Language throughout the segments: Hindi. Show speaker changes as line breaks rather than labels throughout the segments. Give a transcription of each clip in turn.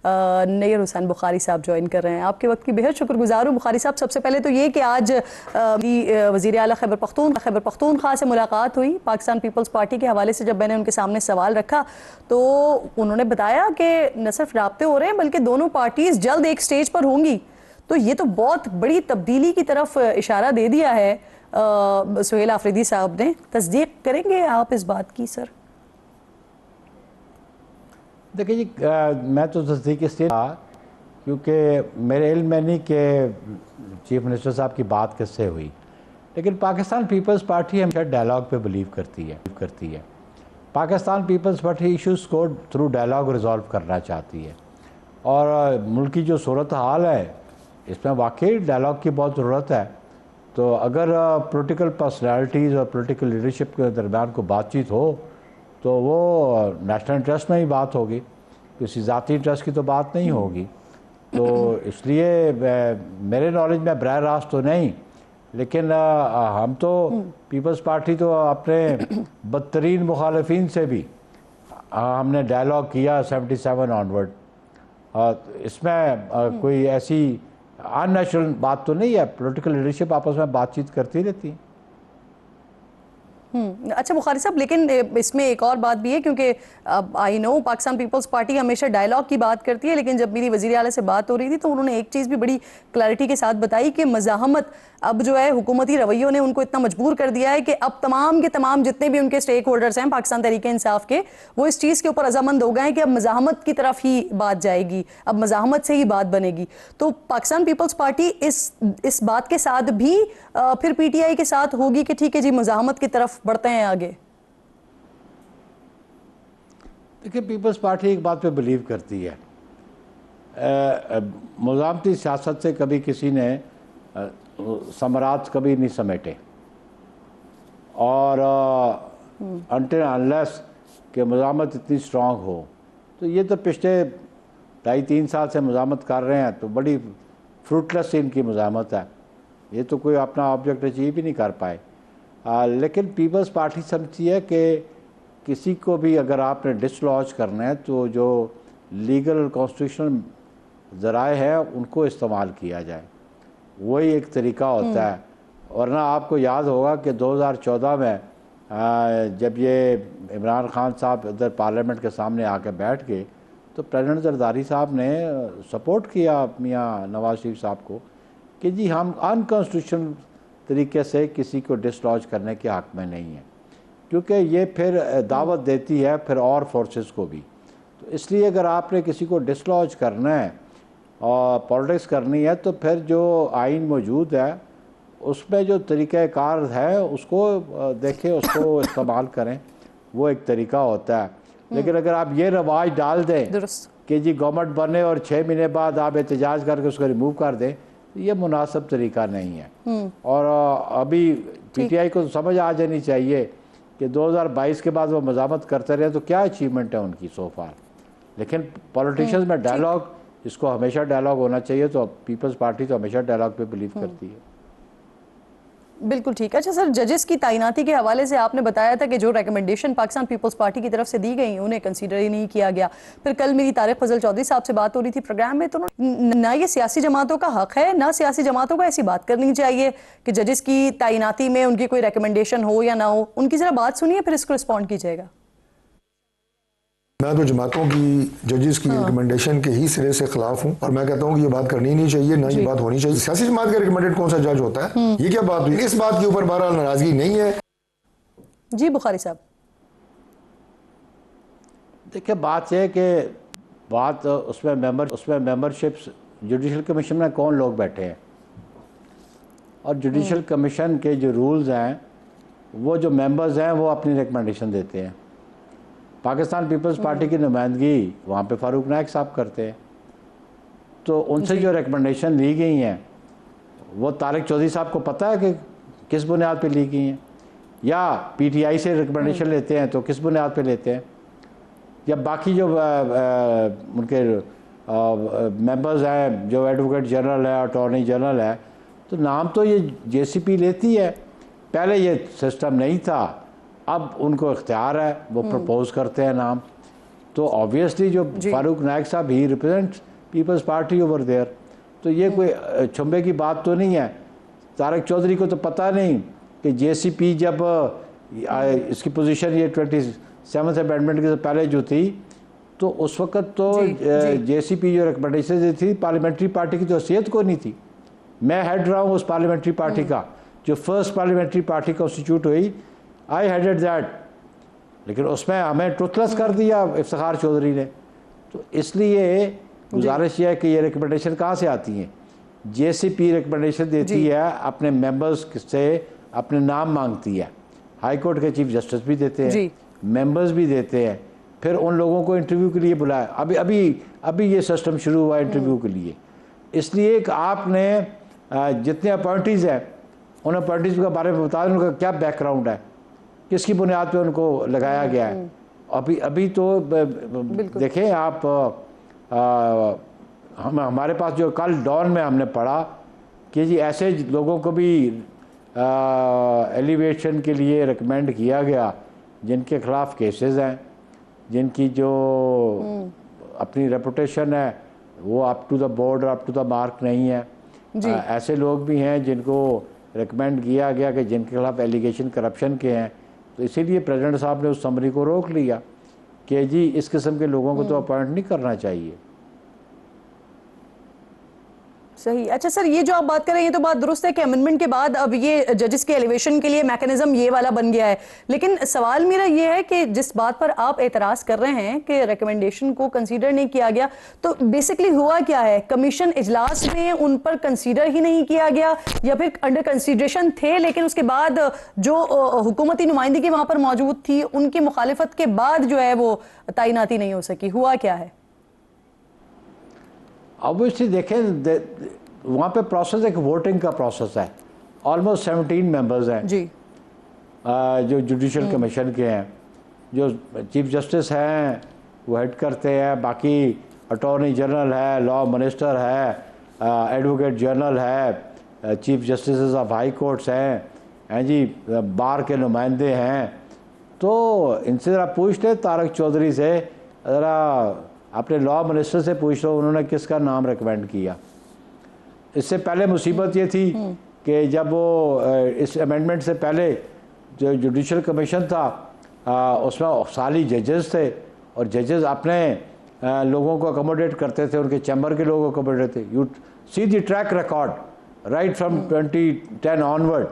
नैयर हुसैन बुखारी साहब ज्वाइन कर रहे हैं। आपके वक्त की बेहद शुक्रगुजार हूँ बुखारी साहब। सबसे पहले तो ये कि आज वज़ीर आला खैबर पख्तूनख्वा से मुलाकात हुई। पाकिस्तान पीपल्स पार्टी के हवाले से जब मैंने उनके सामने सवाल रखा तो उन्होंने बताया कि न सिर्फ राब्ते हो रहे हैं बल्कि दोनों पार्टीज जल्द एक स्टेज पर होंगी। तो ये तो बहुत बड़ी तब्दीली की तरफ इशारा दे दिया है सुहेल आफरीदी साहब ने। तस्दीक करेंगे आप इस बात की सर?
देखिए जी, मैं तो तस्दीक इसलिए था क्योंकि मेरे इल्म में नहीं कि चीफ मिनिस्टर साहब की बात किससे हुई, लेकिन पाकिस्तान पीपल्स पार्टी हमेशा डायलॉग पे बिलीव करती है। पाकिस्तान पीपल्स पार्टी इश्यूज़ को थ्रू डायलॉग रिजॉल्व करना चाहती है और मुल्क की जो सूरत हाल है इसमें वाकई डायलॉग की बहुत ज़रूरत है। तो अगर पॉलिटिकल पर्सनैलिटीज़ और पॉलिटिकल लीडरशिप के दरमियान को बातचीत हो तो वो नेशनल इंटरेस्ट में ही बात होगी, किसी ज़ाती इंटरेस्ट की तो बात नहीं होगी। तो इसलिए मेरे नॉलेज में बराह रास्त तो नहीं, लेकिन हम तो पीपल्स पार्टी तो अपने बदतरीन मुखालफिन से भी हमने डायलॉग किया 77 ऑनवर्ड। इसमें कोई ऐसी अननेचुरल बात तो नहीं है। पॉलिटिकल लीडरशिप आपस में बातचीत करती रहती है।
अच्छा बुखारी साहब, लेकिन इसमें एक और बात भी है क्योंकि आई नो पाकिस्तान पीपल्स पार्टी हमेशा डायलॉग की बात करती है, लेकिन जब मेरी वज़ीर आला से बात हो रही थी तो उन्होंने एक चीज़ भी बड़ी क्लैरिटी के साथ बताई कि मज़ाहमत अब जो है हुकूमती रवैयों ने उनको इतना मजबूर कर दिया है कि अब तमाम के तमाम जितने भी उनके स्टेक होल्डर्स हैं पाकिस्तान तहरीक इंसाफ के, वो इस चीज़ के ऊपर रजामंद हो गए हैं कि अब मज़ाहमत की तरफ ही बात जाएगी, अब मज़ाहमत से ही बात बनेगी। तो पाकिस्तान पीपल्स पार्टी इस बात के साथ भी फिर PTI के साथ होगी कि ठीक है जी मज़ाहमत की तरफ बढ़ते हैं आगे?
देखिए, पीपल्स पार्टी एक बात पे बिलीव करती है, मुज़ाहमती सियासत से कभी किसी ने समरात कभी नहीं समेटे और अनटिल अनलेस कि मुज़ाहमत इतनी स्ट्रॉन्ग हो। तो ये तो पिछले 2.5-3 साल से मुज़ाहमत कर रहे हैं, तो बड़ी फ्रूटलेस इनकी मुज़ाहमत है। ये तो कोई अपना ऑब्जेक्ट अचीव ही नहीं कर पाए। लेकिन पीपल्स पार्टी समझती है कि किसी को भी अगर आपने डिसलॉज करना है तो जो लीगल कॉन्स्टिट्यूशनल ज़राए हैं उनको इस्तेमाल किया जाए, वही एक तरीका होता है। वरना आपको याद होगा कि 2014 में जब ये इमरान खान साहब इधर पार्लियामेंट के सामने आके बैठ गए तो प्रेसिडेंट जरदारी साहब ने सपोर्ट किया मियाँ नवाज शरीफ साहब को कि जी हम अनकॉन्स्टिट्यूशनल तरीके से किसी को डिसलॉज करने के हक़ में नहीं है, क्योंकि ये फिर दावत देती है फिर और फोर्सेस को भी। तो इसलिए अगर आपने किसी को डिसलॉज करना है और पॉलिटिक्स करनी है तो फिर जो आइन मौजूद है उसमें जो तरीक़ाकार है उसको देखें, उसको इस्तेमाल करें, वो एक तरीका होता है। लेकिन अगर आप ये रवाज डाल दें कि जी गवर्नमेंट बने और 6 महीने बाद आप एहतजाज करके उसको रिमूव कर दें, ये मुनासिब तरीका नहीं है। और अभी PTI को समझ आ जानी चाहिए कि 2022 के बाद वो मज़ामत करते रहे तो क्या अचीवमेंट है उनकी सो फार। लेकिन पॉलिटिशियंस में डायलॉग, इसको हमेशा डायलॉग होना चाहिए। तो पीपल्स पार्टी तो हमेशा डायलॉग पे बिलीव करती है।
बिल्कुल ठीक है। अच्छा सर, जजेस की तैनाती के हवाले से आपने बताया था कि जो रिकमेंडेशन पाकिस्तान पीपल्स पार्टी की तरफ से दी गई उन्हें कंसीडर ही नहीं किया गया। फिर कल मेरी तारिक फजल चौधरी साहब से बात हो रही थी प्रोग्राम में, तो ना ये सियासी जमातों का हक है ना सियासी जमातों को ऐसी बात करनी चाहिए कि जजेस की तैनाती में उनकी कोई रिकमेंडेशन हो या ना हो। उनकी जरा बात सुनिए फिर इसको रिस्पॉन्ड कीजिएगा।
मैं तो जमातों की जजेस की रिकमेंडेशन के ही सिरे से खिलाफ हूँ और मैं कहता हूँ कि ये बात करनी नहीं चाहिए, ना ये बात होनी चाहिए। सियासी जमात का रिकमेंडेड कौन सा जज होता है? ये क्या बात हुई? इस बात के ऊपर बहरहाल नाराजगी नहीं है।
जी बुखारी साहब,
देखिए बात यह है कि बात उसमें मेंबरशिप जुडिशल कमीशन में कौन लोग बैठे हैं और जुडिशल कमीशन के जो रूल्स हैं वो जो मेंबर्स हैं वो अपनी रिकमेंडेशन देते हैं। पाकिस्तान पीपल्स पार्टी की नुमाइंदगी वहाँ पे फारूक नायक साहब करते हैं। तो उनसे जो रिकमेंडेशन ली गई हैं वो तारिक चौधरी साहब को पता है कि किस बुनियाद पे ली गई हैं, या PTI से रिकमेंडेशन लेते हैं तो किस बुनियाद पे लेते हैं, या बाकी जो उनके मेंबर्स हैं जो एडवोकेट जनरल है, अटॉर्नी जनरल है, तो नाम तो ये JCP लेती है। पहले ये सिस्टम नहीं था, अब उनको इख्तियार है, वो प्रपोज करते हैं नाम। तो ऑब्वियसली जो फारूक नायक साहब ही represent People's Party over there, तो ये कोई छुम्बे की बात तो नहीं है। तारक चौधरी को तो पता नहीं कि JCP जब इसकी पोजीशन ये 27th अमेंडमेंट के पहले जो थी, तो उस वक्त तो JCP जो रिकमेंडेशन थी पार्लियामेंट्री पार्टी की तो हैसियत को नहीं थी। मैं हेड रहा हूँ उस पार्लियामेंट्री पार्टी का, जो फर्स्ट पार्लियामेंट्री पार्टी कॉन्स्टिट्यूट हुई, आई हेडेड दैट, लेकिन उसमें हमें टुथलेस कर दिया इफ्तिखार चौधरी ने। तो इसलिए गुजारिश है कि ये रिकमेंडेशन कहाँ से आती हैं? JCP रिकमेंडेशन देती है, अपने मेंबर्स से अपने नाम मांगती है, हाई कोर्ट के चीफ जस्टिस भी देते हैं, मेंबर्स भी देते हैं, फिर उन लोगों को इंटरव्यू के लिए बुलाया। अभी ये सिस्टम शुरू हुआ इंटरव्यू के लिए। इसलिए कि आपने जितने अपॉइंटीज़ हैं उन अपॉइंटीज़ के बारे में बता दें उनका क्या बैकग्राउंड है, किसकी बुनियाद पे उनको लगाया गया है। अभी तो देखें आप, हमारे पास जो कल डॉन में हमने पढ़ा कि जी ऐसे लोगों को भी एलिवेशन के लिए रिकमेंड किया गया जिनके खिलाफ केसेस हैं, जिनकी जो अपनी रेपुटेशन है वो अप टू द बोर्ड और अप टू द मार्क नहीं है। ऐसे लोग भी हैं जिनको रिकमेंड किया गया कि जिनके खिलाफ एलिगेशन करप्शन के हैं। तो इसीलिए प्रेसिडेंट साहब ने उस समरी को रोक लिया कि जी इस किस्म के लोगों को तो अपॉइंट नहीं करना चाहिए।
सही। अच्छा सर, ये जो आप बात कर रहे हैं ये तो बात दुरुस्त है कि अमेंडमेंट के बाद अब ये जजेस के एलिवेशन के लिए मैकेनिज्म ये वाला बन गया है, लेकिन सवाल मेरा ये है कि जिस बात पर आप एतराज़ कर रहे हैं कि रिकमेंडेशन को कंसीडर नहीं किया गया, तो बेसिकली हुआ क्या है? कमीशन इजलास में उन पर कंसीडर ही नहीं किया गया, या फिर अंडर कंसीडरेशन थे लेकिन उसके बाद जो हुकूमती नुमाइंदगी वहां पर मौजूद थी उनकी मुखालिफत के बाद जो है वो तैनाती नहीं हो सकी? हुआ क्या है?
ऑब्वियसली देखें वहाँ पे प्रोसेस एक वोटिंग का प्रोसेस है। ऑलमोस्ट 17 मेंबर्स हैं
जी
जो जुडिशल कमीशन के हैं। जो चीफ जस्टिस हैं वो हेड करते हैं, बाकी अटॉर्नी जनरल है, लॉ मिनिस्टर है, एडवोकेट जनरल है, chief justice of high courts हैं जी, बार के नुमाइंदे हैं। तो इनसे ज़रा पूछ ले तारक चौधरी से, ज़रा अपने लॉ मिनिस्टर से पूछ लो उन्होंने किसका नाम रिकमेंड किया। इससे पहले मुसीबत ये थी कि जब वो इस अमेंडमेंट से पहले जो जुडिशल कमीशन था उसमें साली जजेस थे, और जजेस अपने लोगों को अकोमोडेट करते थे, उनके चैम्बर के लोगों को अकोमोडेट थे। You see the track record right from 2010 onward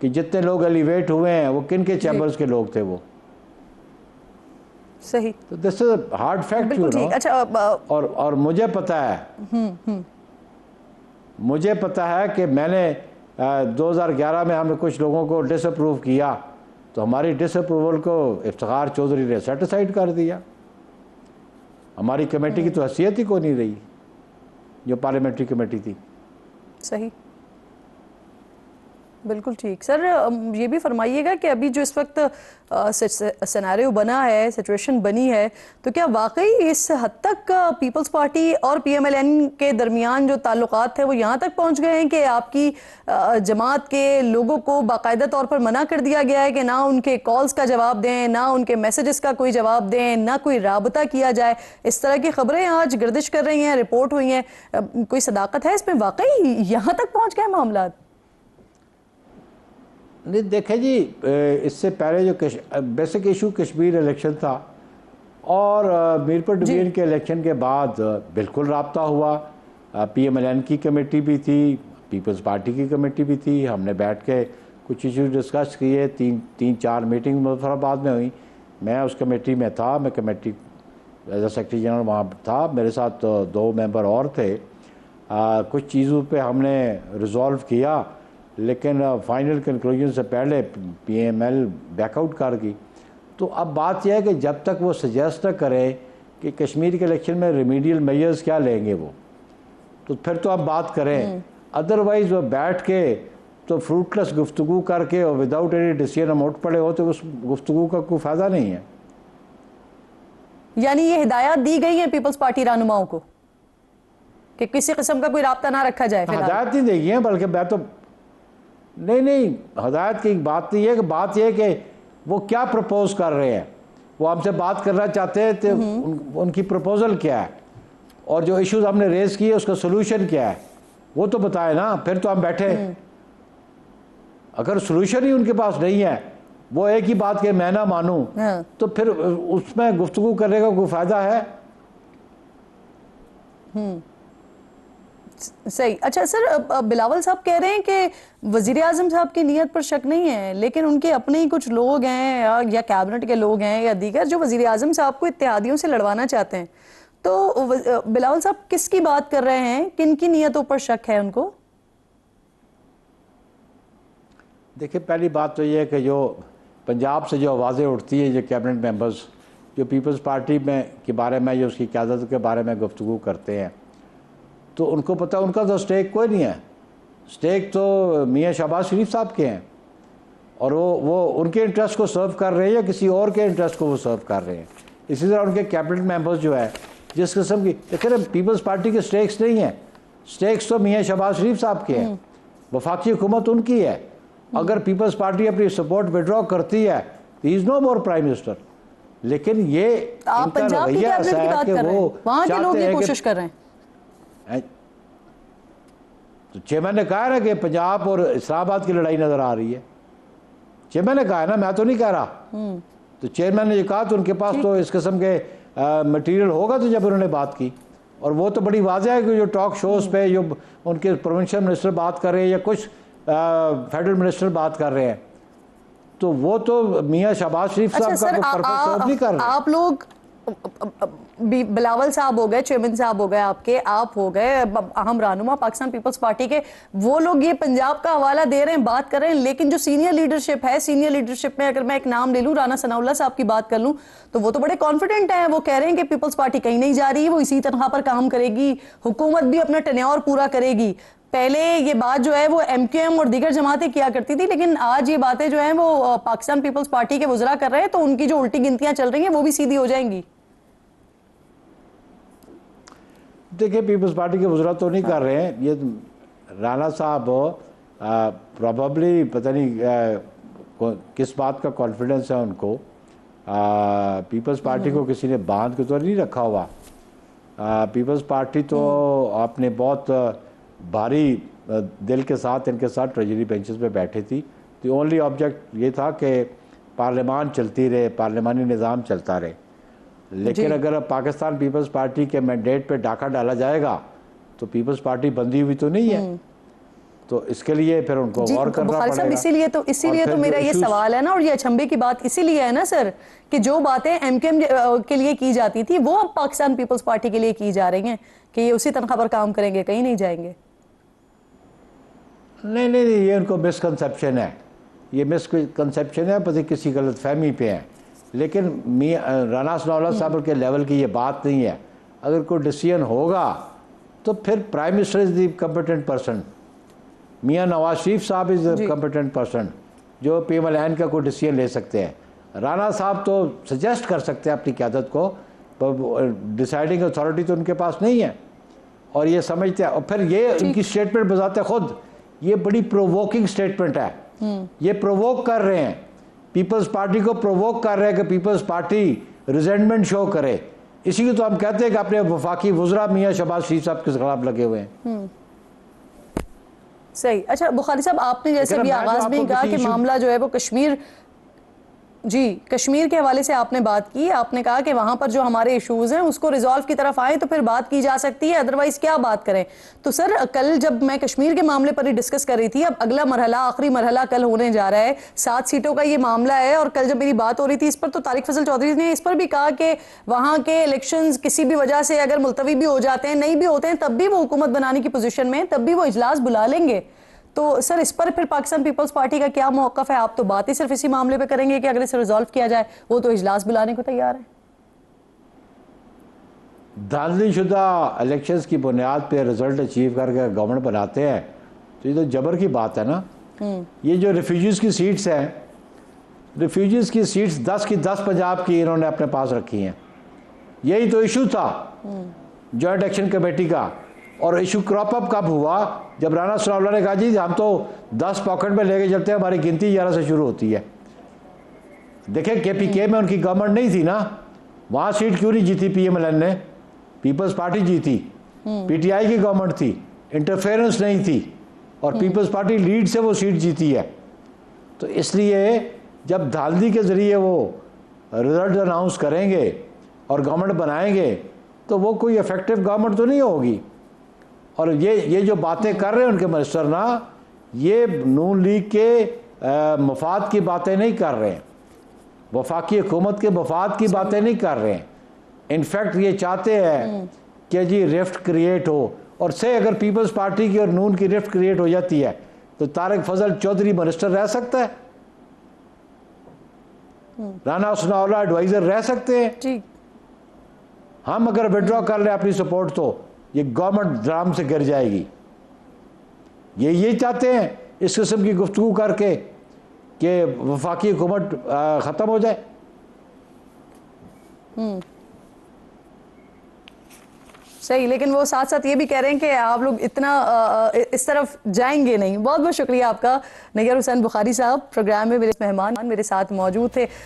कि जितने लोग एलिवेट हुए हैं वो किन के चैम्बर्स के लोग थे वो।
सही।
तो this is hard fact you know.
अच्छा,
और मुझे पता है मुझे पता है कि मैंने 2011 में हमने कुछ लोगों को डिसअप्रूव किया, तो हमारी डिसअप्रूवल को इफ्तिखार चौधरी ने सेटिसाइड कर दिया। हमारी कमेटी की तो हैसियत ही को नहीं रही जो पार्लियामेंट्री कमेटी थी।
सही, बिल्कुल ठीक। सर ये भी फरमाइएगा कि अभी जो इस वक्त सिनेरियो बना है, सिचुएशन बनी है, तो क्या वाकई इस हद तक पीपल्स पार्टी और PMLN के दरमियान जो ताल्लुकात थे वो यहाँ तक पहुँच गए हैं कि आपकी जमात के लोगों को बाकायदा तौर पर मना कर दिया गया है कि ना उनके कॉल्स का जवाब दें, ना उनके मैसेजेस का कोई जवाब दें, ना कोई राबता किया जाए? इस तरह की खबरें आज गर्दिश कर रही हैं, रिपोर्ट हुई हैं। कोई सदाकत है इसमें? वाकई यहाँ तक पहुँच गए मामला?
नहीं देखें जी, इससे पहले जो बेसिक इशू कश्मीर इलेक्शन था और मीरपुर डिवीजन के इलेक्शन के बाद बिल्कुल राब्ता हुआ। PMLN की कमेटी भी थी, पीपल्स पार्टी की कमेटी भी थी। हमने बैठ के कुछ इशू डिस्कस किए। तीन चार मीटिंग मुजफ्फराबाद में हुई। मैं उस कमेटी में था, मैं committee as a secretary general वहाँ था, मेरे साथ 2 मेंबर और थे। कुछ चीज़ों पे हमने रिजॉल्व किया, लेकिन फाइनल कंक्लूजन से पहले PML बैकआउट कर गई। तो अब बात यह है कि जब तक वो सजेस्ट न करें कि कश्मीर के इलेक्शन में रेमीडियल मेजर्स क्या लेंगे वो, तो फिर तो अब बात करें। अदरवाइज़ वो बैठ के तो फ्रूटलेस गुफ्तगू करके और विदाउट एनी डिसीजन हम उठ पड़े हो तो उस गुफ्तगू का कोई फ़ायदा नहीं है।
यानी ये हिदायत दी गई है पीपल्स पार्टी रहनुमाओं को कि किसी किस्म का कोई राब्ता ना रखा जाए?
हिदायत नहीं दी गई है, बल्कि मैं तो नहीं हिदायत की बात नहीं है कि बात यह है कि वो क्या प्रपोज कर रहे हैं। वो हमसे बात करना चाहते हैं तो उनकी प्रपोजल क्या है और जो इश्यूज हमने रेज किए उसका सोल्यूशन क्या है वो तो बताए ना, फिर तो हम बैठे। अगर सोल्यूशन ही उनके पास नहीं है, वो एक ही बात के मैं ना मानूं, तो फिर उसमें गुफ्तगू करने का कोई फायदा है?
सही। अच्छा सर, बिलावल साहब कह रहे हैं कि वजीर आजम साहब की नीयत पर शक नहीं है, लेकिन उनके अपने ही कुछ लोग हैं या कैबिनेट के लोग हैं या दीगर जो वजीर आजम साहब को इत्तेहादियों से लड़वाना चाहते हैं। तो बिलावल साहब किसकी बात कर रहे हैं, किन की नीयतों पर शक है उनको?
देखिए, पहली बात तो ये है कि जो पंजाब से जो आवाज़ें उठती है, जो कैबिनेट मेंबर्स जो पीपल्स पार्टी में के बारे में, जो उसकी क़यादत के बारे में गुफ्तगू करते हैं, तो उनको पता उनका तो स्टेक कोई नहीं है। स्टेक तो मियाँ शहबाज शरीफ साहब के हैं और वो उनके इंटरेस्ट को सर्व कर रहे हैं या किसी और के इंटरेस्ट को वो सर्व कर रहे हैं। इसी तरह उनके कैबिनेट मेंबर्स जो है जिस किस्म की, देखिए पीपल्स पार्टी के स्टेक्स नहीं हैं, स्टेक्स तो मियाँ शहबाज शरीफ साहब के हैं, वफाकी हुकूमत उनकी है। अगर पीपल्स पार्टी अपनी सपोर्ट विड्रॉ करती है तो he is no more prime minister. लेकिन ये
आप पंजाब की कैबिनेट की बात कर रहे हैं, वहाँ के लोग ये कोशिश कर रहे हैं।
तो चेयरमैन ने कहा ना कि पंजाब और इस्लामाबाद की लड़ाई नजर आ रही है। चेयरमैन ने कहा है ना, मैं तो नहीं कह रहा। तो चेयरमैन ने ये कहा तो उनके पास तो इस किस्म के मटेरियल होगा तो जब उन्होंने बात की, और वो तो बड़ी वाज़ेह है कि जो टॉक शोज़ पे जो उनके प्रोविंशियल मिनिस्टर बात कर रहे हैं या कुछ फेडरल मिनिस्टर बात कर रहे हैं, तो वो तो मियाँ शहबाज शरीफ साहब का पर्पस सर्व नहीं कर रहे।
आप लोग बिलावल साहब हो गए, चेयरमैन साहब हो गए, आपके आप हो गए, अहम रहनुमा पाकिस्तान पीपल्स पार्टी के, वो लोग ये पंजाब का हवाला दे रहे हैं, बात कर रहे हैं। लेकिन जो सीनियर लीडरशिप है, सीनियर लीडरशिप में अगर मैं एक नाम ले लूं, राना सनाउल्लाह साहब की बात कर लूं, तो वो तो बड़े कॉन्फिडेंट हैं। वो कह रहे हैं कि पीपल्स पार्टी कहीं नहीं जा रही, वो इसी तनख्वाह पर काम करेगी, हुकूमत भी अपना टेन्योर पूरा करेगी। पहले ये बात जो है वो MQM और दीगर जमातें किया करती थी, लेकिन आज ये बातें जो हैं वो पाकिस्तान पीपल्स पार्टी के वुज़रा कर रहे हैं, तो उनकी जो उल्टी गिनतियां चल रही हैं वो भी सीधी हो जाएंगी।
देखिए, पीपल्स पार्टी के वुज़रा तो नहीं कर रहे हैं, ये राना साहब प्रॉबली पता नहीं किस बात का कॉन्फिडेंस है उनको। पीपल्स पार्टी को किसी ने बांध के तो नहीं रखा हुआ। पीपल्स पार्टी तो अपने बहुत भारी दिल के साथ इनके साथ ट्रेजरी बेंचेस पे बैठे थी। तो ओनली ऑब्जेक्ट ये था कि पार्लियामान चलती रहे, पार्लियामानी निज़ाम चलता रहे। लेकिन अगर पाकिस्तान पीपल्स पार्टी के मैंडेट पे डाका डाला जाएगा तो पीपल्स पार्टी बंदी हुई तो नहीं है, तो इसके लिए फिर उनको गौर करना पड़ेगा।
इसीलिए तो मेरा ये सवाल है ना, और ये अचंभे की बात इसीलिए है ना सर, कि जो बातें MQM के लिए की जाती थी वो अब पाकिस्तान पीपल्स पार्टी के लिए की जा रही हैं कि ये उसी तनख्वाह पर काम करेंगे, कहीं नहीं जाएंगे।
नहीं, ये उनको मिसकंसेप्शन है, ये मिसकंसेप्शन है, पता किसी गलत फहमी पे है। लेकिन राना सनाउल्लाह साहब के लेवल की ये बात नहीं है। अगर कोई डिसीजन होगा तो फिर prime minister is the competent person, मियाँ नवाज शरीफ साहब इज़ द कॉम्पिटेंट पर्सन जो PMLN का कोई डिसीजन ले सकते हैं। राना साहब तो सजेस्ट कर सकते हैं अपनी क़यादत को, पर डिसाइडिंग अथॉरिटी तो उनके पास नहीं है, और ये समझते हैं। और फिर ये उनकी स्टेटमेंट बजाते खुद ये बड़ी प्रोवोकिंग स्टेटमेंट है। ये प्रोवोक कर रहे हैं, पीपल्स पार्टी को प्रोवोक कर रहे हैं कि पीपल्स पार्टी रिजेंटमेंट शो करे। इसी को तो हम कहते हैं कि अपने वफाकी वुज़रा मियाँ शहबाज शरीफ साहब के खिलाफ लगे हुए हैं।
सही। अच्छा बुखारी साहब, आपने जैसे भी आगाज में कहा कि मामला जो है वो कश्मीर के हवाले से आपने बात की, आपने कहा कि वहां पर जो हमारे इश्यूज हैं उसको रिजॉल्व की तरफ आए तो फिर बात की जा सकती है, अदरवाइज क्या बात करें। तो सर कल जब मैं कश्मीर के मामले पर ही डिस्कस कर रही थी, अब अगला मरहला, आखिरी मरहला कल होने जा रहा है, 7 सीटों का ये मामला है। और कल जब मेरी बात हो रही थी इस पर, तो तारिक फजल चौधरी ने इस पर भी कहा कि वहां के इलेक्शंस किसी भी वजह से अगर मुलतवी भी हो जाते हैं, नहीं भी होते हैं, तब भी वो हुकूमत बनाने की पोजीशन में, तब भी वो इजलास बुला लेंगे। तो सर इस पर फिर पाकिस्तान पीपल्स पार्टी का क्या मौक़िफ़ है? आप तो बात ही सिर्फ इसी मामले पे करेंगे कि अगर इसे रिजॉल्व किया जाए, वो तो इजलास बुलाने को तैयार है।
धांधलीशुदा इलेक्शंस की बुनियाद पे रिजल्ट अचीव करके गवर्नमेंट बनाते हैं, तो ये तो जबर की बात है ना। ये जो रिफ्यूजीज़ की सीट्स हैं, रिफ्यूजीज़ की सीट्स 10 की 10 पंजाब की इन्होंने अपने पास रखी हैं। यही तो इशू था जॉइंट एक्शन कमेटी का। और इशू क्रॉप अप कब हुआ? जब राना सनाउल्लाह ने कहा जी हम तो 10 पॉकेट में लेके चलते हैं, हमारी गिनती 11 से शुरू होती है। देखें KPK में उनकी गवर्नमेंट नहीं थी ना, वहाँ सीट क्यों नहीं जीती PMLN ने? पीपल्स पार्टी जीती, PTI की गवर्नमेंट थी, इंटरफेरेंस नहीं थी, और पीपल्स पार्टी लीड से वो सीट जीती है। तो इसलिए जब धांधली के ज़रिए वो रिजल्ट अनाउंस करेंगे और गवर्नमेंट बनाएंगे तो वो कोई इफेक्टिव गवर्नमेंट तो नहीं होगी। और ये जो बातें कर रहे हैं उनके मिनिस्टर ना, ये नून लीग के मफाद की बातें नहीं कर रहे हैं, वफाकी हुकूमत के मफाद की बातें नहीं कर रहे हैं। इनफैक्ट ये चाहते हैं कि जी रिफ्ट क्रिएट हो, और से अगर पीपल्स पार्टी की और नून की रिफ्ट क्रिएट हो जाती है तो तारिक फजल चौधरी मिनिस्टर रह सकता है, राना उसनाउल्लाह एडवाइजर रह सकते हैं
जी।
हम अगर विड्रॉ कर ले अपनी सपोर्ट तो ये गवर्नमेंट ड्राम से गिर जाएगी। ये चाहते हैं इस किस्म की गुफ्तगू करके कि वफाकी हुकूमत ख़त्म हो जाए।
सही, लेकिन वो साथ साथ ये भी कह रहे हैं कि आप लोग इतना इस तरफ जाएंगे नहीं। बहुत बहुत शुक्रिया आपका नैयर हुसैन बुखारी साहब, प्रोग्राम में मेरे मेहमान मेरे साथ मौजूद थे।